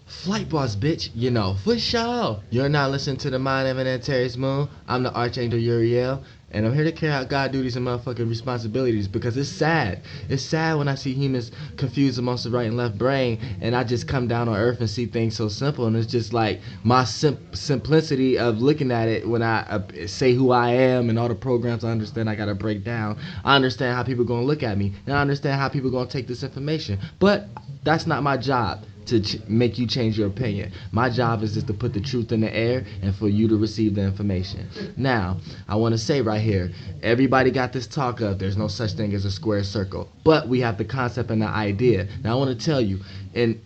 Flight boss, bitch, you know, for sure. You're not listening to the Mind of an Terry's Moon. I'm the Archangel Uriel, and I'm here to carry out God duties and motherfucking responsibilities because it's sad. It's sad when I see humans confused amongst the right and left brain, and I just come down on earth and see things so simple, and it's just like my simplicity of looking at it when I say who I am and all the programs I understand I gotta break down. I understand how people gonna look at me, and I understand how people gonna take this information, but that's not my job to make you change your opinion. My job is just to put the truth in the air and for you to receive the information. Now, I want to say right here, everybody got this talk of there's no such thing as a square circle, but we have the concept and the idea. Now, I want to tell you, and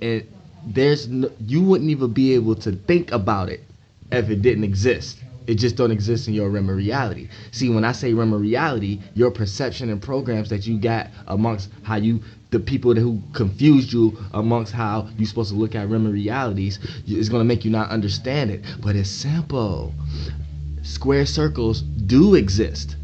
there's no, you wouldn't even be able to think about it if it didn't exist. It just don't exist in your realm of reality. See, when I say realm of reality, your perception and programs that you got amongst how you, the people who confused you amongst how you're supposed to look at realm of realities, is going to make you not understand it. But it's simple. Square circles do exist,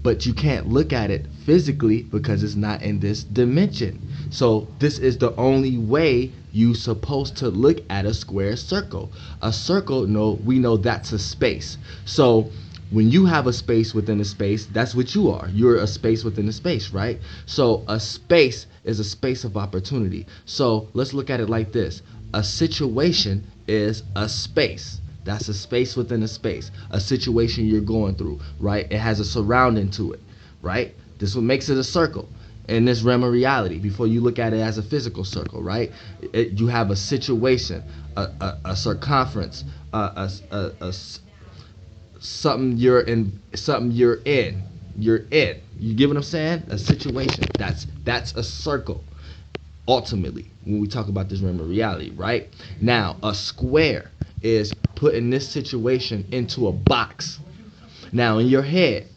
but you can't look at it physically because it's not in this dimension. So this is the only way you're supposed to look at a square circle. A circle, no, we know that's a space. So when you have a space within a space, that's what you are. You're a space within a space, right? So a space is a space of opportunity. So let's look at it like this. A situation is a space. That's a space within a space. A situation you're going through, right? It has a surrounding to it, right? This is what makes it a circle in this realm of reality before you look at it as a physical circle, right? You have a situation, a circumference, something you're in, you're in. You get what I'm saying? A situation. That's a circle. Ultimately, when we talk about this realm of reality, right? Now, a square is putting this situation into a box. Now, in your head,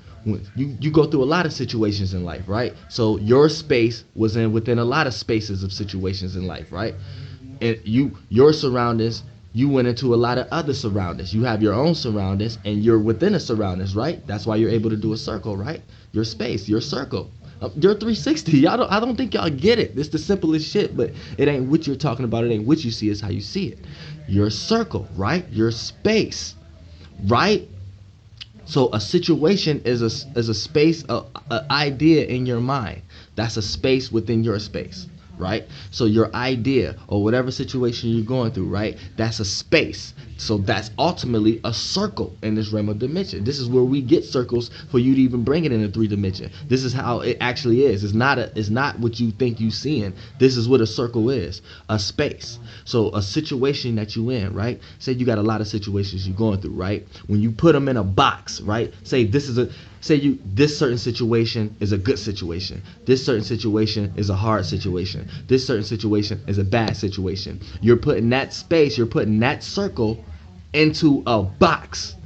you go through a lot of situations in life, right? So your space was within a lot of spaces of situations in life, right? And your surroundings, you went into a lot of other surroundings. You have your own surroundings, and you're within a surroundings, right? That's why you're able to do a circle, right? Your space, your circle. Your 360. I don't think y'all get it. It's the simplest shit, but it ain't what you're talking about. It ain't what you see. It's how you see it. Your circle, right? Your space, right? So a situation is a space, an idea in your mind. That's a space within your space, right? So your idea or whatever situation you're going through, right? That's a space. So that's ultimately a circle in this realm of dimension. This is where we get circles for you to even bring it into 3 dimension. This is how it actually is. It's not what you think you seeing. This is what a circle is, a space. So a situation that you in, right? Say you got a lot of situations you're going through, right? When you put them in a box, right? Say this certain situation is a good situation. This certain situation is a hard situation. This certain situation is a bad situation. You're putting that space, you're putting that circle into a box.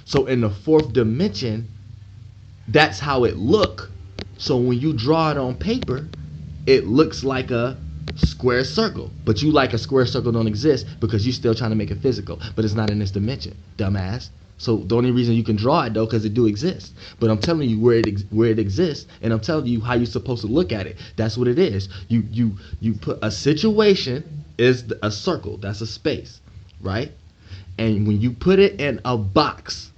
So in the 4th dimension, that's how it look. So when you draw it on paper, it looks like a square circle. But you like a square circle don't exist because you're still trying to make it physical. But it's not in this dimension, dumbass. So the only reason you can draw it though, because it do exist. But I'm telling you where it exists, and I'm telling you how you're supposed to look at it. That's what it is. You put a situation is a circle. That's a space, right? And when you put it in a box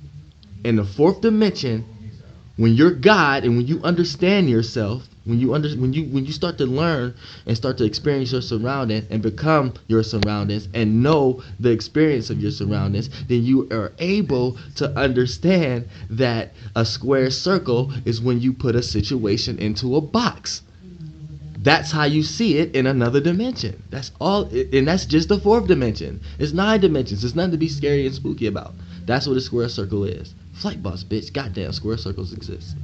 in the 4th dimension, when you're God and when you understand yourself, when you start to learn and start to experience your surroundings and become your surroundings and know the experience of your surroundings, then you are able to understand that a square circle is when you put a situation into a box. That's how you see it in another dimension. That's all, and that's just the 4th dimension. It's 9 dimensions. There's nothing to be scary and spooky about. That's what a square circle is. Flight boss, bitch. Goddamn, square circles exist.